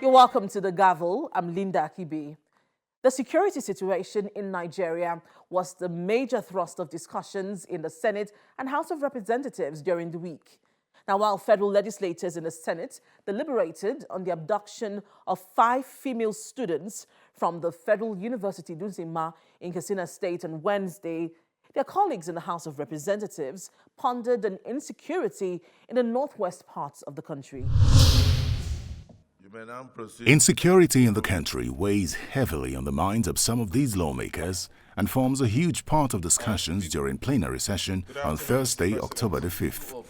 You're welcome to the Gavel. I'm Linda Akibi. The security situation in Nigeria was the major thrust of discussions in the Senate and House of Representatives during the week. Now, while federal legislators in the Senate deliberated on the abduction of 5 female students from the Federal University Dusima in Katsina State on Wednesday, their colleagues in the House of Representatives pondered on insecurity in the northwest parts of the country. Insecurity in the country weighs heavily on the minds of some of these lawmakers and forms a huge part of discussions during plenary session on Thursday, October the 5th.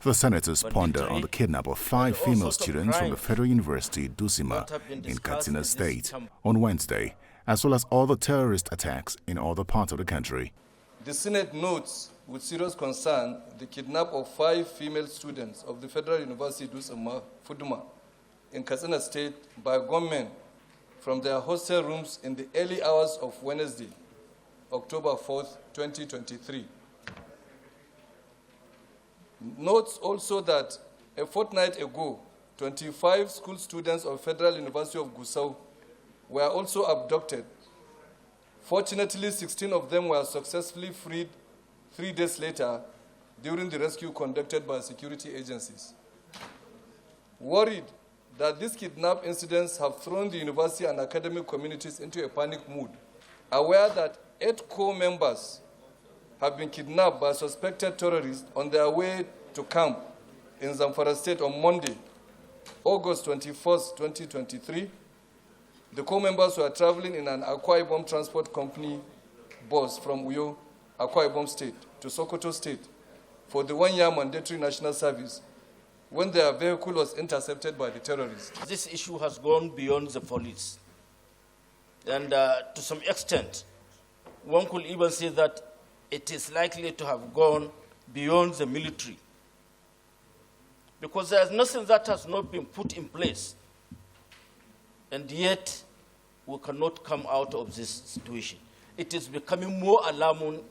The senators ponder on the kidnap of 5 female students from the Federal University Dusima in Katsina State on Wednesday, as well as other terrorist attacks in other parts of the country. The Senate notes with serious concern the kidnap of 5 female students of the Federal University Dusima in Katsina State by gunmen from their hostel rooms in the early hours of Wednesday, October 4th, 2023. Notes also that a fortnight ago, 25 school students of Federal University of Gusau were also abducted. Fortunately, 16 of them were successfully freed 3 days later during the rescue conducted by security agencies. Worried that these kidnap incidents have thrown the university and academic communities into a panic mood, aware that 8 core members have been kidnapped by suspected terrorists on their way to camp in Zamfara State on Monday, August 21st, 2023, the core members were traveling in an Akwa Ibom transport company bus from Uyo, Akwa Ibom State, to Sokoto State for the 1-year mandatory national service when their vehicle was intercepted by the terrorists. This issue has gone beyond the police. And to some extent, one could even say that it is likely to have gone beyond the military. Because there is nothing that has not been put in place. And yet, we cannot come out of this situation. It is becoming more alarming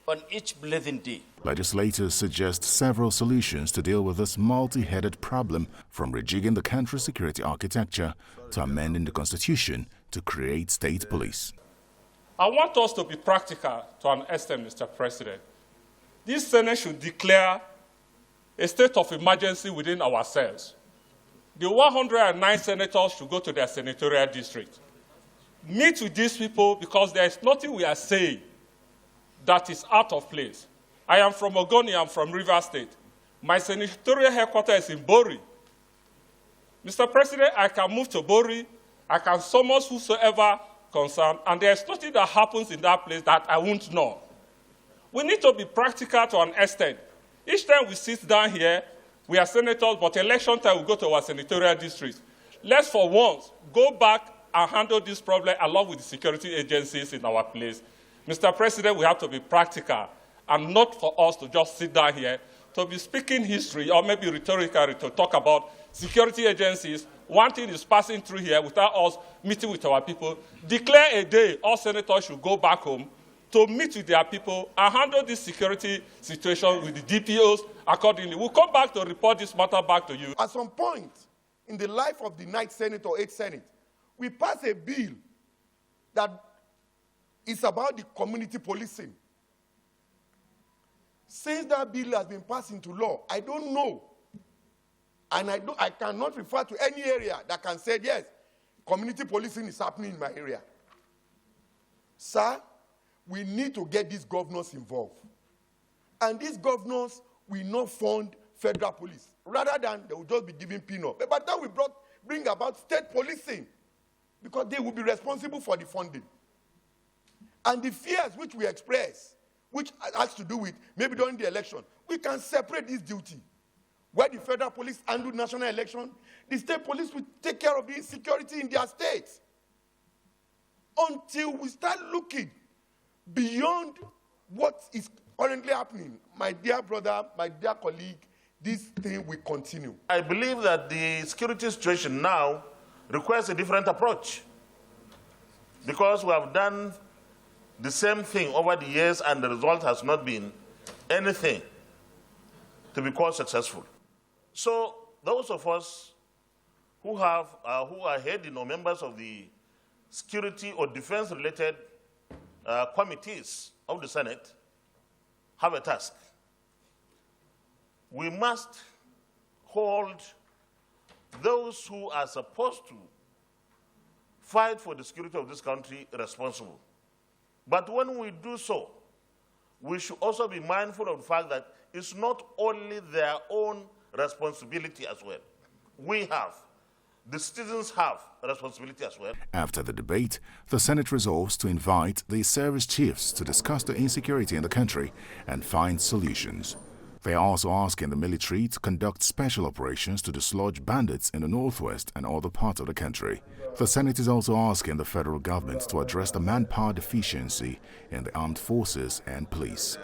on each blessing day. Legislators suggest several solutions to deal with this multi-headed problem, from rejigging the country's security architecture to amending the constitution to create state police. I want us to be practical to an extent, Mr. President. This Senate should declare a state of emergency within ourselves. The 109 senators should go to their senatorial district. Meet with these people, because there is nothing we are saying that is out of place. I am from Ogoni, I'm from Rivers State. My senatorial headquarters is in Bori. Mr. President, I can move to Bori, I can summon whosoever concerned, and there is nothing that happens in that place that I won't know. We need to be practical to an extent. Each time we sit down here, we are senators, but election time we go to our senatorial districts. Let's for once go back and handle this problem along with the security agencies in our place. Mr. President, we have to be practical, and not for us to just sit down here to be speaking history or maybe rhetorically to talk about security agencies. One thing is passing through here without us meeting with our people. Declare a day all senators should go back home to meet with their people and handle this security situation with the DPOs accordingly. We'll come back to report this matter back to you. At some point in the life of the 9th Senate or 8th Senate, we passed a bill that is about the community policing. Since that bill has been passed into law, I don't know, and I cannot refer to any area that can say, yes, community policing is happening in my area. Sir, we need to get these governors involved. And these governors will not fund federal police. Rather than they will just be giving peanuts. But that will bring about state policing, because they will be responsible for the funding. And the fears which we express, which has to do with maybe during the election, we can separate this duty. Where the federal police handle national election, the state police will take care of the insecurity in their states. Until we start looking beyond what is currently happening, my dear brother, my dear colleague, this thing will continue. I believe that the security situation now requires a different approach, because we have done the same thing over the years and the result has not been anything to be called successful. So those of us who are heading or members of the security or defense-related committees of the Senate have a task. We must hold those who are supposed to fight for the security of this country responsible. But when we do so, we should also be mindful of the fact that it's not only their own responsibility as well. The citizens have a responsibility as well. After the debate, the Senate resolves to invite the service chiefs to discuss the insecurity in the country and find solutions. They are also asking the military to conduct special operations to dislodge bandits in the northwest and other parts of the country. The Senate is also asking the federal government to address the manpower deficiency in the armed forces and police.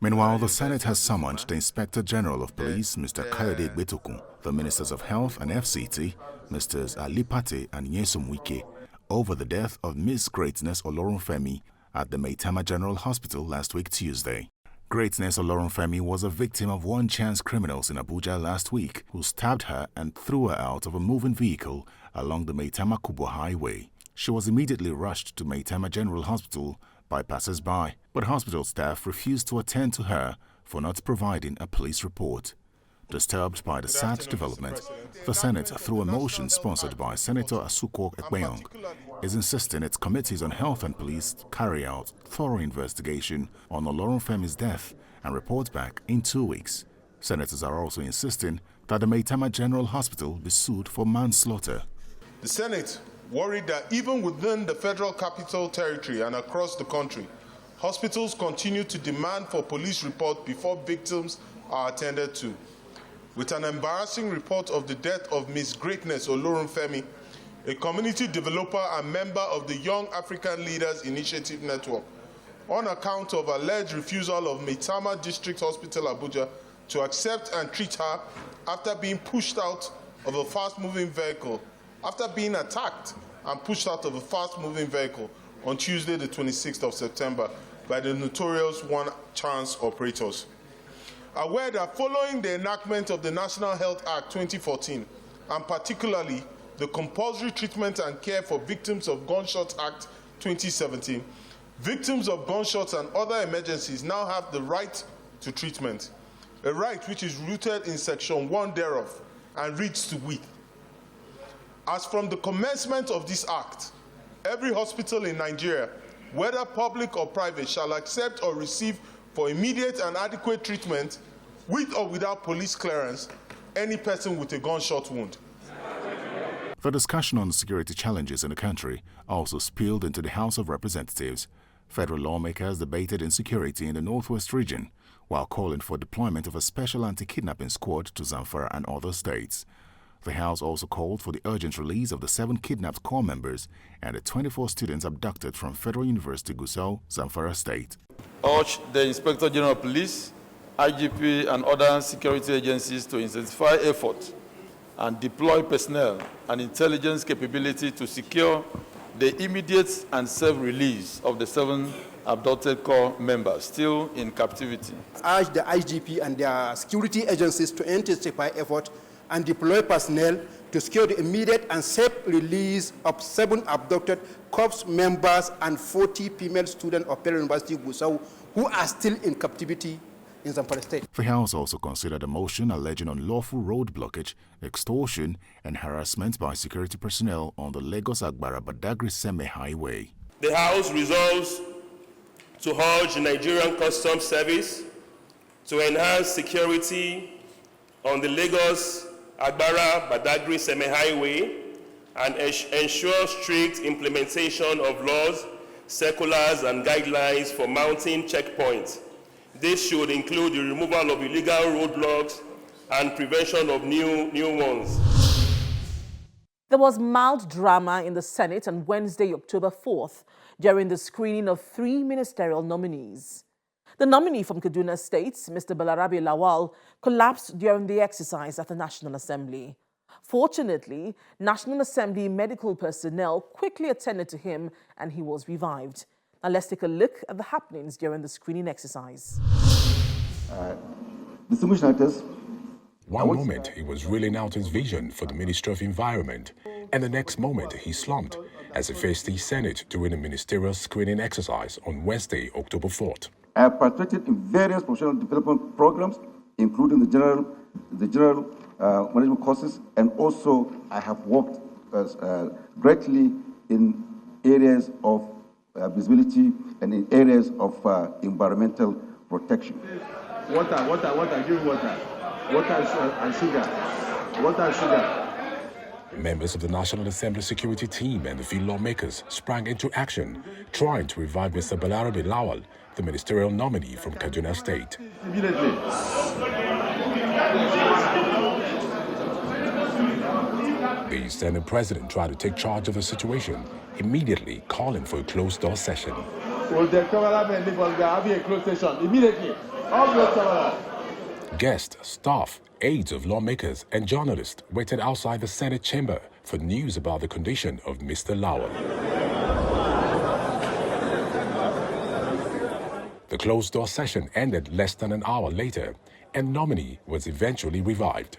Meanwhile, the Senate has summoned the Inspector General of Police, Mr. Kayode Gbetokun, the Ministers of Health and FCT, Mr. Alipate and Nyesom Wike, over the death of Miss Greatness Olorunfemi at the Maitama General Hospital last week Tuesday. Greatness Olorunfemi was a victim of one-chance criminals in Abuja last week who stabbed her and threw her out of a moving vehicle along the Maitama-Kubwa Highway. She was immediately rushed to Maitama General Hospital by passers-by, but hospital staff refused to attend to her for not providing a police report. Disturbed by the sad development, the Senate, through a motion sponsored by Senator Asuko Ekpenyong, is insisting its committees on health and police carry out thorough investigation on Olorunfemi's death and report back in 2 weeks. Senators are also insisting that the Maitama General Hospital be sued for manslaughter. The Senate worried that even within the Federal Capital Territory and across the country, hospitals continue to demand for police report before victims are attended to. With an embarrassing report of the death of Miss Greatness Olorunfemi, a community developer and member of the Young African Leaders Initiative Network, on account of alleged refusal of Maitama District Hospital Abuja to accept and treat her after being pushed out of a fast-moving vehicle, after being attacked and pushed out of a fast-moving vehicle on Tuesday, the 26th of September, by the notorious one-chance operators. Aware that following the enactment of the National Health Act 2014, and particularly the Compulsory Treatment and Care for Victims of Gunshots Act 2017, victims of gunshots and other emergencies now have the right to treatment, a right which is rooted in Section 1 thereof and reads to wit. As from the commencement of this act, every hospital in Nigeria, whether public or private, shall accept or receive for immediate and adequate treatment, with or without police clearance, any person with a gunshot wound. The discussion on the security challenges in the country also spilled into the House of Representatives. Federal lawmakers debated insecurity in the northwest region, while calling for deployment of a special anti-kidnapping squad to Zamfara and other states. The House also called for the urgent release of the 7 kidnapped corps members and the 24 students abducted from Federal University Gusau, Zamfara State. Urge the Inspector General of Police, IGP and other security agencies to intensify efforts and deploy personnel and intelligence capability to secure the immediate and safe release of the 7 abducted corps members still in captivity. I urge the IGP and their security agencies to intensify efforts and deploy personnel to secure the immediate and safe release of 7 abducted corps members and 40 female students of Federal University Gusau who are still in captivity in Zamfara State. The House also considered a motion alleging unlawful road blockage, extortion, and harassment by security personnel on the Lagos-Agbara-Badagry-Seme Highway. The House resolves to urge the Nigerian Customs Service to enhance security on the Lagos-Agbara-Badagry-Seme Highway and ensure strict implementation of laws, circulars, and guidelines for mounting checkpoints. This should include the removal of illegal roadblocks and prevention of new ones. There was mild drama in the Senate on Wednesday, October 4th, during the screening of 3 ministerial nominees. The nominee from Kaduna State, Mr. Balarabe Lawal, collapsed during the exercise at the National Assembly. Fortunately, National Assembly medical personnel quickly attended to him and he was revived. Now let's take a look at the happenings during the screening exercise. Distinguished senators, One moment, he was reeling out his vision for the Ministry of Environment, and the next moment, he slumped as he faced the Senate during a ministerial screening exercise on Wednesday, October 4th. I have participated in various professional development programs, including the general management courses, and also I have worked greatly in areas of visibility and in areas of environmental protection. Water, give water. Water and sugar. Water and sugar. Members of the National Assembly security team and the field lawmakers sprang into action, trying to revive Mr. Balarabe Lawal, the ministerial nominee from Kaduna State. Immediately. The Senate president tried to take charge of the situation, immediately calling for a closed-door session. Will the cameraman leave us having a closed session? Immediately. All the cameras. Guests, staff, aides of lawmakers and journalists waited outside the Senate chamber for news about the condition of Mr. Lawal. The closed-door session ended less than an hour later, and nominee was eventually revived.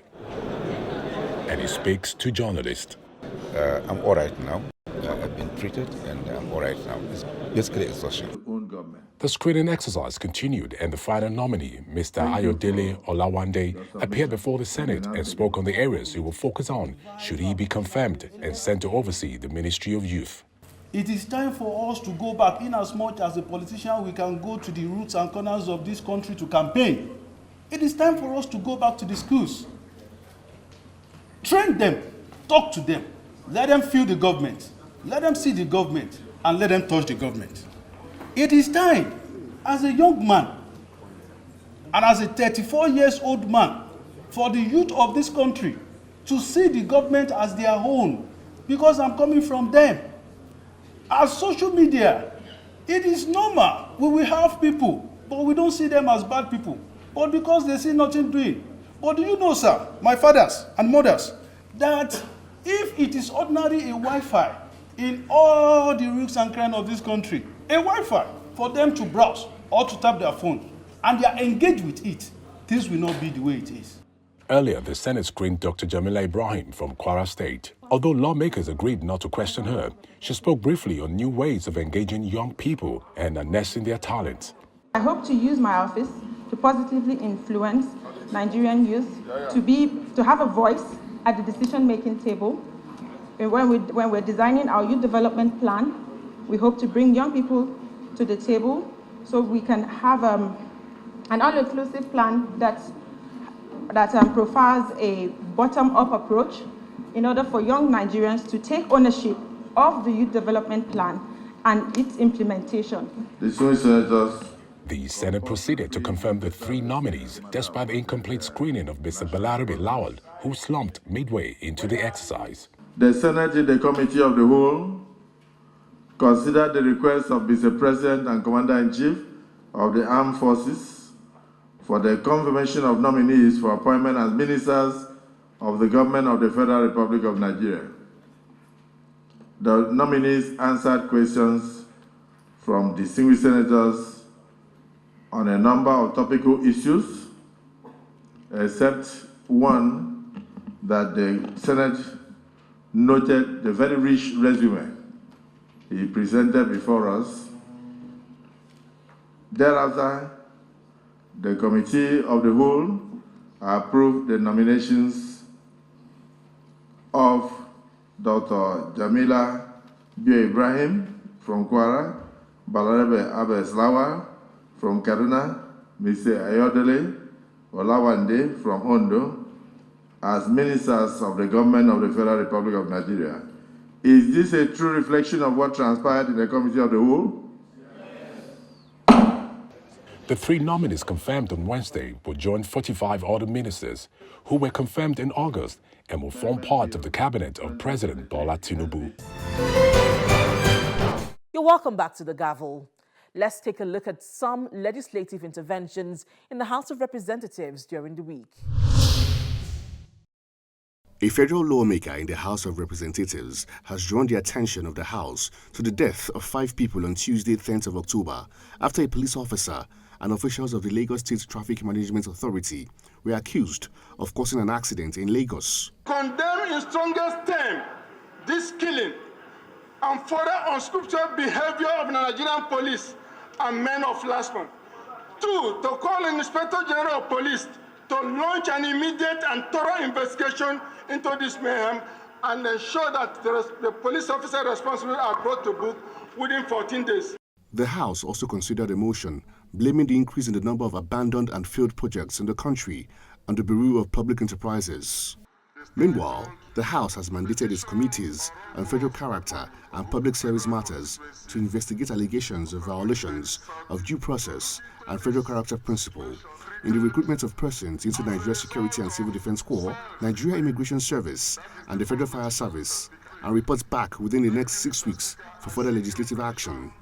And he speaks to journalists. I'm all right now. I've been treated and I'm all right now. It's basically exhaustion. The screening exercise continued, and the final nominee, Mr. Ayodele Olawande, appeared before the Senate and spoke on the areas he will focus on should he be confirmed and sent to oversee the Ministry of Youth. It is time for us to go back. In as much as a politician, we can go to the roots and corners of this country to campaign. It is time for us to go back to the schools. Train them, talk to them, let them feel the government, let them see the government, and let them touch the government. It is time, as a young man and as a 34-year-old man, for the youth of this country to see the government as their own, because I'm coming from them. As social media, it is normal. We will have people, but we don't see them as bad people, but because they see nothing doing. But do you know, sir, my fathers and mothers, that if it is ordinary a Wi-Fi in all the nooks and crannies of this country, a Wi-Fi for them to browse or to tap their phone, and they are engaged with it, this will not be the way it is. Earlier, the Senate screened Dr. Jamila Ibrahim from Kwara State. Although lawmakers agreed not to question her, she spoke briefly on new ways of engaging young people and harnessing their talents. I hope to use my office to positively influence Nigerian youth to have a voice at the decision-making table. When we're designing our youth development plan, we hope to bring young people to the table so we can have an all-inclusive plan that profiles a bottom-up approach in order for young Nigerians to take ownership of the youth development plan and its implementation. The Senate proceeded to confirm the 3 nominees despite the incomplete screening of Mr. Balarabe Lawal, who slumped midway into the exercise. The Senate, in the Committee of the Whole, considered the request of Mr. President and Commander-in-Chief of the Armed Forces for the confirmation of nominees for appointment as ministers of the government of the Federal Republic of Nigeria. The nominees answered questions from distinguished senators on a number of topical issues, except one that the Senate noted the very rich resume he presented before us. Thereafter, the Committee of the Whole approved the nominations of Dr. Jamila Ibrahim from Kwara, Balarabe Abbas Lawal from Kaduna, Mr. Ayodele Olawande from Ondo, as ministers of the government of the Federal Republic of Nigeria. Is this a true reflection of what transpired in the Committee of the Whole? The 3 nominees confirmed on Wednesday will join 45 other ministers who were confirmed in August and will form part of the cabinet of President Bola Tinubu. You're welcome back to the Gavel. Let's take a look at some legislative interventions in the House of Representatives during the week. A federal lawmaker in the House of Representatives has drawn the attention of the House to the death of 5 people on Tuesday, 10th of October, after a police officer and officials of the Lagos State Traffic Management Authority were accused of causing an accident in Lagos. Condemn in strongest terms this killing and further unscriptural behavior of the Nigerian police and men of last month. 2, to call in Inspector General of Police to launch an immediate and thorough investigation into this mayhem and ensure that the police officers responsible are brought to book within 14 days. The House also considered a motion blaming the increase in the number of abandoned and failed projects in the country on the Bureau of Public Enterprises. Meanwhile, the House has mandated its committees on federal character and public service matters to investigate allegations of violations of due process and federal character principle in the recruitment of persons into Nigeria Security and Civil Defense Corps, Nigeria Immigration Service, and the Federal Fire Service, and report back within the next 6 weeks for further legislative action.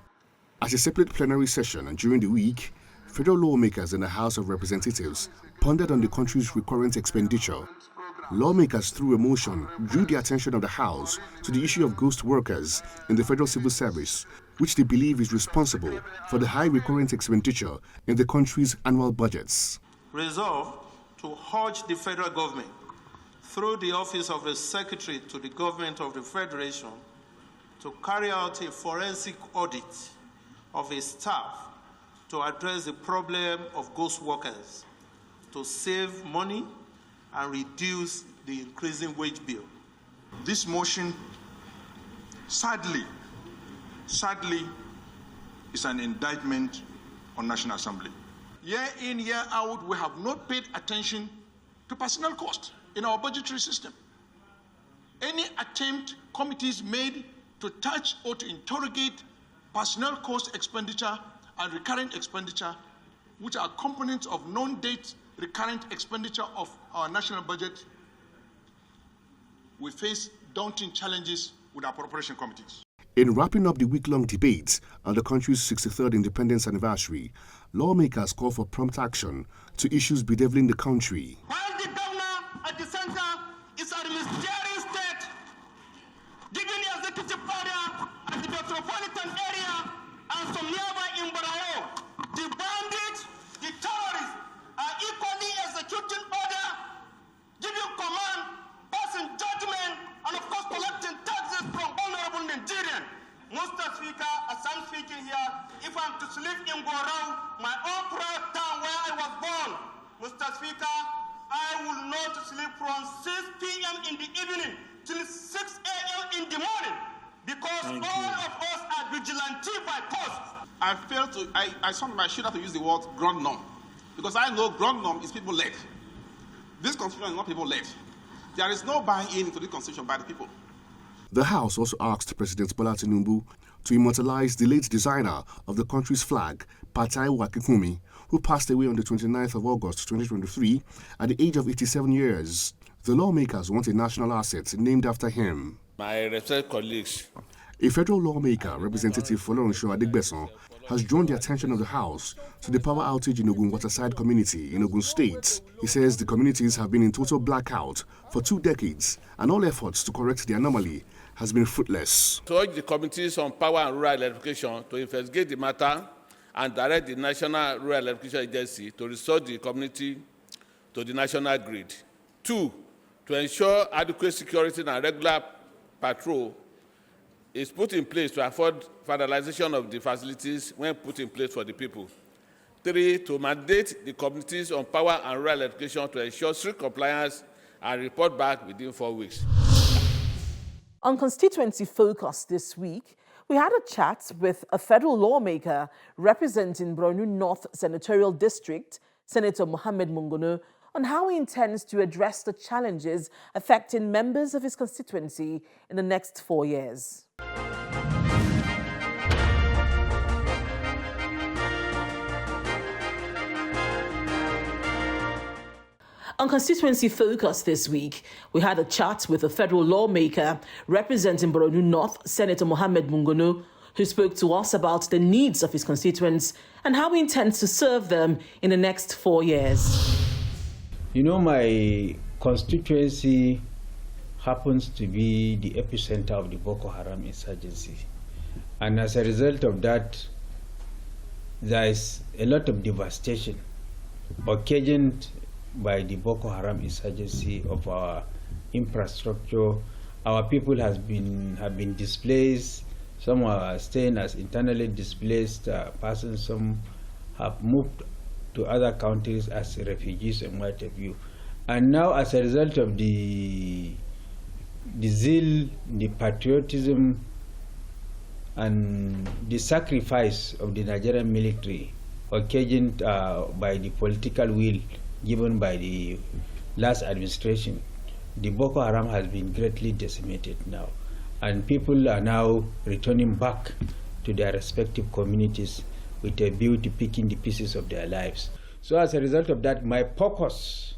At a separate plenary session and during the week, federal lawmakers in the House of Representatives pondered on the country's recurrent expenditure. Lawmakers, through a motion, drew the attention of the House to the issue of ghost workers in the Federal Civil Service, which they believe is responsible for the high recurrent expenditure in the country's annual budgets. Resolved to urge the federal government, through the Office of the Secretary to the Government of the Federation, to carry out a forensic audit of its staff to address the problem of ghost workers, to save money and reduce the increasing wage bill. This motion, sadly, is an indictment on National Assembly. Year in, year out, we have not paid attention to personnel cost in our budgetary system. Any attempt committees made to touch or to interrogate personnel cost expenditure and recurrent expenditure, which are components of non-date recurrent expenditure of our national budget, we face daunting challenges with our appropriation committees. In wrapping up the week-long debate on the country's 63rd independence anniversary, lawmakers call for prompt action to issues bedeviling the country. While the governor at the center is a mysterious state, giving the executive order at the metropolitan area and some nearby in Barao, the bandits, the terrorists are equally executing order, giving command, passing judgment, and of course collecting taxes from vulnerable Nigerians. Mr. Speaker, as I'm speaking here, if I'm to sleep in Gorau, my own proud town where I was born, Mr. Speaker, I will not sleep from 6 p.m. in the evening till 6 a.m. in the morning, because all of us are vigilante by post. I should have to use the word ground norm, because I know ground norm is people-led. This constitution is not people-led. There is no buy-in into the constitution by the people. The House also asked President Bola Tinubu to immortalize the late designer of the country's flag, Patai Wakikumi, who passed away on the 29th of August 2023 at the age of 87 years. The lawmakers want a national asset named after him. My respected colleagues, a federal lawmaker, Representative Folorunsho Adegbeson, has drawn the attention of the House to the power outage in Ogun Waterside community in Ogun State. He says the communities have been in total blackout for 2 decades, and all efforts to correct the anomaly has been fruitless. To urge the committees on power and rural electrification to investigate the matter and direct the National Rural Electrification Agency to restore the community to the national grid. 2, to ensure adequate security and regular patrol is put in place to afford federalization of the facilities when put in place for the people. 3, to mandate the committees on power and rural electrification to ensure strict compliance and report back within 4 weeks. On Constituency Focus this week, we had a chat with a federal lawmaker representing Borno North Senatorial District, Senator Mohammed Mongono, on how he intends to address the challenges affecting members of his constituency in the next 4 years. On Constituency Focus this week, we had a chat with a federal lawmaker representing Borno North, Senator Mohammed Mongono, who spoke to us about the needs of his constituents and how he intends to serve them in the next 4 years. You know, my constituency happens to be the epicenter of the Boko Haram insurgency. And as a result of that, there is a lot of devastation occasioned by the Boko Haram insurgency of our infrastructure. Our people have been displaced. Some are staying as internally displaced persons. Some have moved to other countries as refugees and what have you. And now, as a result of the zeal, the patriotism, and the sacrifice of the Nigerian military occasioned by the political will given by the last administration, the Boko Haram has been greatly decimated now. And people are now returning back to their respective communities with a view to picking the pieces of their lives. So as a result of that, my focus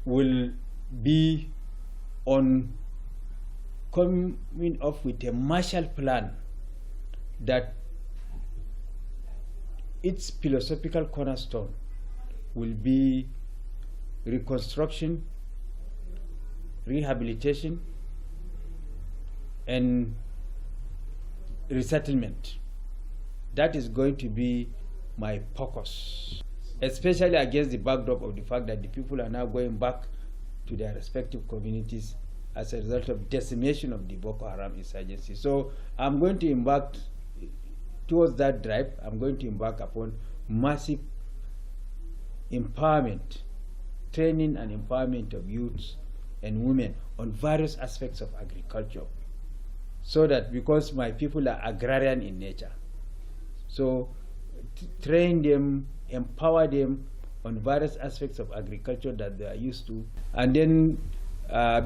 will be on coming up with a Marshall Plan that its philosophical cornerstone will be reconstruction, rehabilitation, and resettlement. That is going to be my focus, especially against the backdrop of the fact that the people are now going back to their respective communities as a result of decimation of the Boko Haram insurgency. So I'm going to embark towards that drive. I'm going to embark upon massive empowerment, training and empowerment of youths and women on various aspects of agriculture. So that, because my people are agrarian in nature, so train them, empower them on various aspects of agriculture that they are used to. And then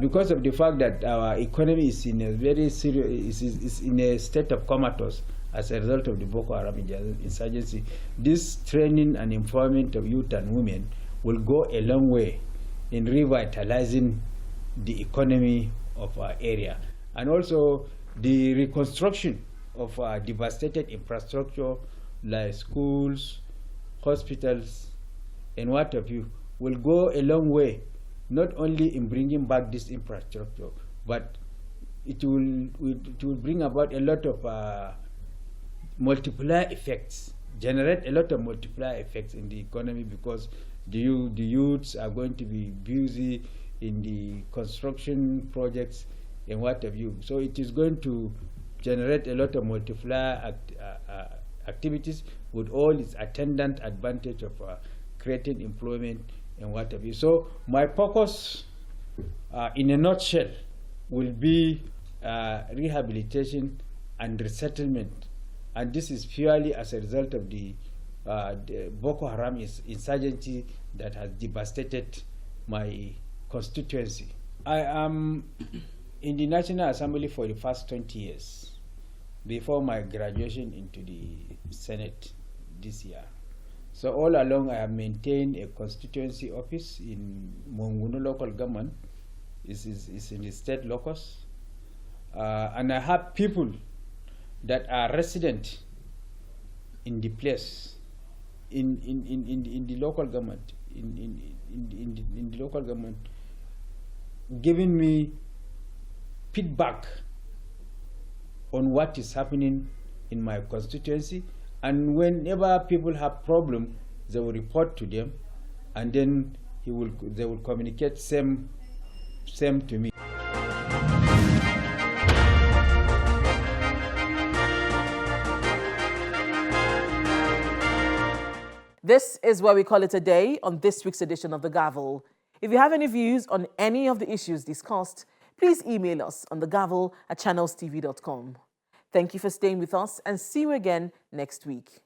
because of the fact that our economy is in a very serious, is in a state of comatose as a result of the Boko Haram insurgency, this training and empowerment of youth and women will go a long way in revitalizing the economy of our area. And also the reconstruction of our devastated infrastructure like schools, hospitals, and what have you will go a long way, not only in bringing back this infrastructure, but it will bring about a lot of multiplier effects, generate a lot of multiplier effects in the economy, because the youths are going to be busy in the construction projects and what have you. So it is going to generate a lot of multiplier activities with all its attendant advantage of creating employment and what have you. So my focus, in a nutshell, will be rehabilitation and resettlement. And this is purely as a result of the Boko Haram insurgency that has devastated my constituency. I am in the National Assembly for the past 20 years, before my graduation into the Senate this year. So all along I have maintained a constituency office in Monguno local government. It's in the state locus. And I have people that are resident in the place, in the local government, in the local government, giving me feedback on what is happening in my constituency. And whenever people have problem, they will report to them, and then they will communicate same to me. This is where we call it a day on this week's edition of The Gavel. If you have any views on any of the issues discussed, please email us on thegavel@channelstv.com. Thank you for staying with us, and see you again next week.